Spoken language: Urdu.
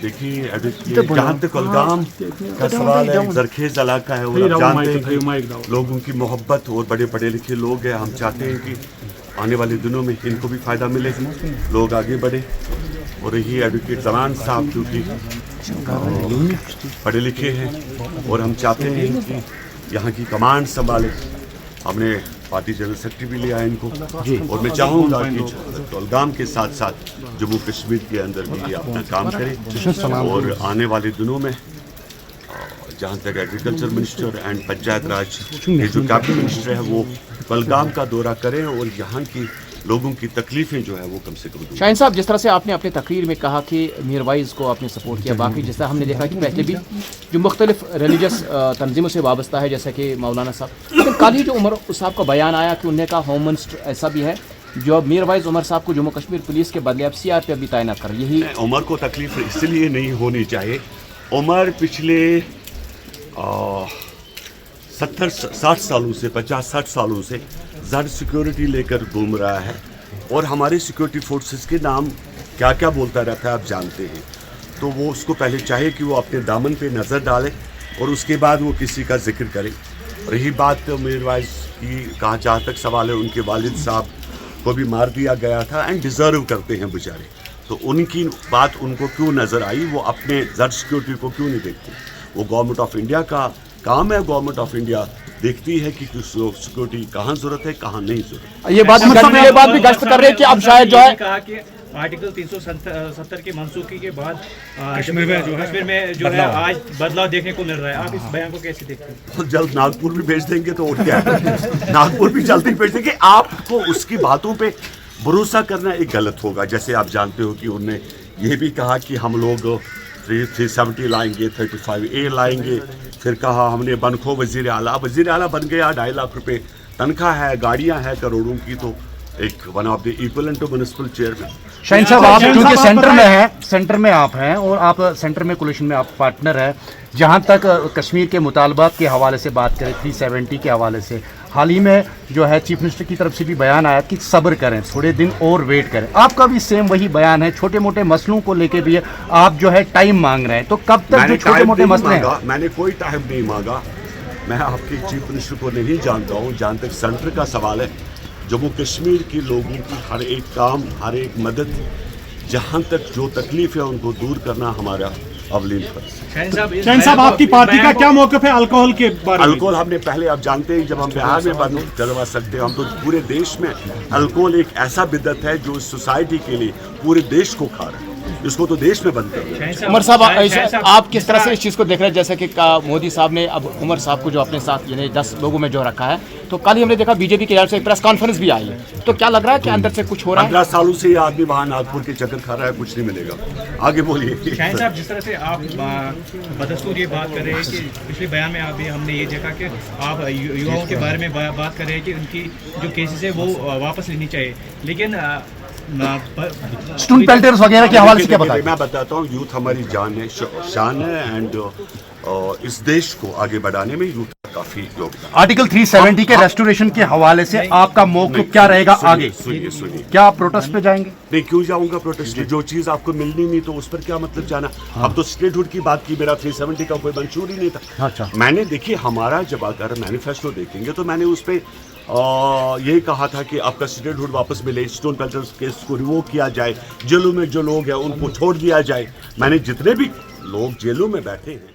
دیکھیے جہاں تک کولگام کا سوال ہے، زرخیز علاقہ ہے اور آپ جانتے ہیں کہ لوگوں کی محبت اور بڑے پڑھے لکھے لوگ ہیں. ہم چاہتے ہیں کہ آنے والے دنوں میں ان کو بھی فائدہ ملے، لوگ آگے بڑھے. اور یہی ایڈوکیٹ زمان صاحب جو کہ پڑھے لکھے ہیں اور ہم چاہتے ہیں کہ یہاں کی کمانڈ سنبھالے. ہم نے پارٹی جنرل سیکرٹری بھی لیا ہے ان کو، اور میں چاہوں گا کہ کولگام کے ساتھ ساتھ جموں کشمیر کے اندر بھی یہ اپنا کام کرے. اور آنے والے دنوں میں جہاں تک ایگریکلچر منسٹر اینڈ پنچایت راج کے جو کیبنٹ منسٹر ہے وہ کولگام کا دورہ کریں اور یہاں کی لوگوں کی تکلیفیں جو ہے وہ کم سے کم دور. شاہین صاحب، جس طرح سے آپ نے اپنی تقریر میں کہا کہ میر وائز کو آپ نے سپورٹ کیا، باقی جس طرح ہم نے دیکھا کہ پہلے بھی جو مختلف ریلیجس تنظیموں سے وابستہ ہے جیسا کہ مولانا صاحب، لیکن کل ہی جو عمر صاحب کا بیان آیا کہ انہوں نے کہا ہوم منسٹر ایسا بھی ہے جو میر وائز عمر صاحب کو جموں کشمیر پولیس کے بدلے اب CR پہ بھی تعینات کر. یہی عمر کو تکلیف اس لیے نہیں ہونی چاہیے. عمر پچھلے 60 سالوں سے 50-60 سالوں سے زر سیکورٹی لے کر گھوم رہا ہے اور ہمارے سیکورٹی فورسز کے نام کیا کیا بولتا رہتا ہے آپ جانتے ہیں. تو وہ اس کو پہلے چاہے کہ وہ اپنے دامن پہ نظر ڈالے اور اس کے بعد وہ کسی کا ذکر کرے. رہی بات میر وائز کی، کہاں جہاں تک سوال ہے، ان کے والد صاحب کو بھی مار دیا گیا تھا اینڈ ڈیزرو کرتے ہیں بیچارے. تو ان کی بات ان کو کیوں نظر آئی؟ وہ اپنے زر سیکورٹی کو کیوں نہیں دیکھتے؟ وہ گورنمنٹ آف انڈیا کا کام ہے. گورنمنٹ آف انڈیا دیکھتی ہے کہ سیکورٹی کہاں ضرورت ہے، کہاں نہیں ضرورت. یہ بات بھی گشت کر رہے ہیں کہ اب شاید جو ہے کہا کہ آرٹیکل 370 کے منسوخی کے بعد کشمیر میں جو ہے آج بدلاؤ دیکھنے کو مل رہا ہے. آپ اس بیان کو کیسے دیکھتے ہیں؟ بہت جلد ناگپور بھی بھیج دیں گے تو اور کیا ہے، ناگپور بھی جلدی بھیج دیں گے. آپ کو اس کی باتوں پہ بھروسہ کرنا ایک غلط ہوگا. جیسے آپ جانتے ہو کہ انہوں نے یہ بھی کہا کہ ہم لوگ 370 لائیں گے، 35A لائیں گے. پھر کہا ہم نے بنکھو وزیر اعلیٰ بن گیا، 2.5 لاکھ روپے تنخواہ ہے، گاڑیاں ہیں کروڑوں کی. تو ایک one of the equivalent to municipal chairman. Shaheen sahab, آپ چونکہ سینٹر میں آپ ہیں اور آپ سینٹر میں کولیشن میں آپ پارٹنر ہیں، جہاں تک کشمیر کے مطالبات کے حوالے سے بات کریں، 370 کے حوالے سے حال ہی میں جو ہے چیف منسٹر کی طرف سے بھی بیان آیا کہ صبر کریں، تھوڑے دن اور ویٹ کریں. آپ کا بھی سیم وہی بیان ہے، چھوٹے موٹے مسئلوں کو لے کے بھی آپ جو ہے ٹائم مانگ رہے ہیں. تو کب تک جو چھوٹے موٹے مسئلے ہیں؟ میں نے کوئی ٹائم نہیں مانگا. میں آپ کے چیف منسٹر کو نہیں جانتا ہوں. جہاں تک سینٹر کا سوال ہے، جموں کشمیر کے لوگوں کی ہر ایک کام، ہر ایک مدد، جہاں تک جو تکلیف ہے ان کو دور کرنا ہمارا اولین فرض. شاہین صاحب، آپ کی پارٹی کا کیا موقف ہے الکوہل کے بارے میں؟ الکوہل ہم نے پہلے، آپ جانتے ہیں جب ہم بہار میں بند کروا سکتے ہیں، ہم تو پورے دیش میں. الکوہل ایک ایسا بدعت ہے جو اس سوسائٹی کے لیے پورے دیش کو کھا رہا ہے. اس کو تو دیش میں بند کرنا ہے. عمر صاحب، آپ کس طرح سے اس چیز کو دیکھ رہے ہیں؟ جیسے کہ مودی صاحب نے اب عمر صاحب کو جو اپنے ساتھ یعنی 10 لوگوں میں جو رکھا ہے، تو کل ہی ہم نے دیکھا BJP کی جانب سے ایک پریس کانفرنس بھی آئی ہے. تو کیا لگ رہا ہے کہ اندر سے کچھ ہو رہا ہے؟ 15 سالوں سے یہ آدمی وہاں ناگپور کے چکر کھا رہا ہے، کچھ نہیں ملے گا. آگے بولیے. شاہین صاحب، جس طرح سے آپ بدستور یہ بات کر رہے ہیں کہ پچھلے بیان میں آپ ہم نے یہ دیکھا کہ آپ یواؤں کے بارے میں بات کر رہے ہیں کہ ان کی جو کیسز ہے وہ واپس لینی چاہیے، لیکن اسٹون پیلٹرز وغیرہ کے حوالے سے کیا بتائیں؟ میں بتاتا ہوں، یوتھ ہماری جان ہے، شان ہے، اینڈ اس دیش کو آگے بڑھانے میں یوتھ کا کافی یوگدان. آرٹیکل 370 کے ریسٹوریشن کے حوالے سے آپ کا موقف کیا رہے گا آگے؟ سنیے، کیا آپ پروٹیسٹ پہ جائیں گے؟ نہیں، کیوں جاؤں گا پروٹیسٹ؟ جو چیز آپ کو ملنی نہیں تو اس پر کیا مطلب جانا؟ اب تو اسٹیٹ ہوڈ کی بات کی، میرا 370 کا کوئی منشور ہی نہیں تھا. میں نے دیکھیے، ہمارا جب اگر مینیفیسٹو دیکھیں گے تو میں نے اس پہ یہی کہا تھا کہ آپ کا اسٹیٹ ہوڈ واپس ملے، اسٹون پیلٹرز کیس کو ریووک کیا جائے، جیلوں میں جو لوگ ہیں ان کو چھوڑ دیا جائے. میں نے جتنے بھی لوگ جیلوں میں بیٹھے ہیں